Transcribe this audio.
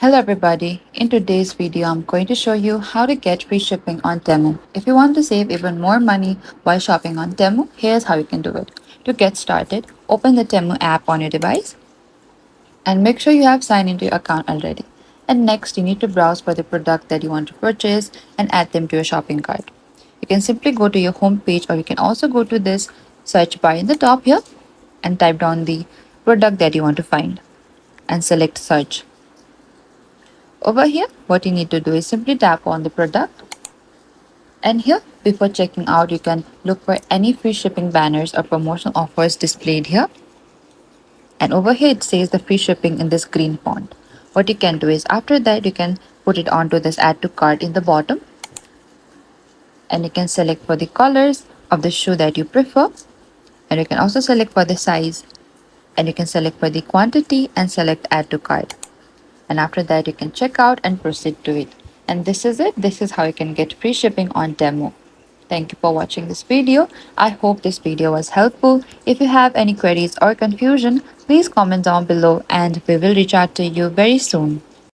Hello everybody, in today's video I'm going to show you how to get free shipping on Temu. If you want to save even more money while shopping on Temu, here's how you can do it. To get started, open the Temu app on your device and make sure you have signed into your account already. And next you need to browse for the product that you want to purchase and add them to your shopping cart. You can simply go to your home page or you can also go to this search bar in the top here and type down the product that you want to find and select search. Over here, what you need to do is simply tap on the product, and here, before checking out, you can look for any free shipping banners or promotional offers displayed here. And over here, it says the free shipping in this green font. What you can do is after that, you can put it onto this add to cart in the bottom, and you can select for the colors of the shoe that you prefer, and you can also select for the size, and you can select for the quantity and select add to cart. And after that you can check out and proceed to it. And this is it. This is how you can get free shipping on Temu. Thank you for watching this video. I hope this video was helpful. If you have any queries or confusion, please comment down below and we will reach out to you very soon.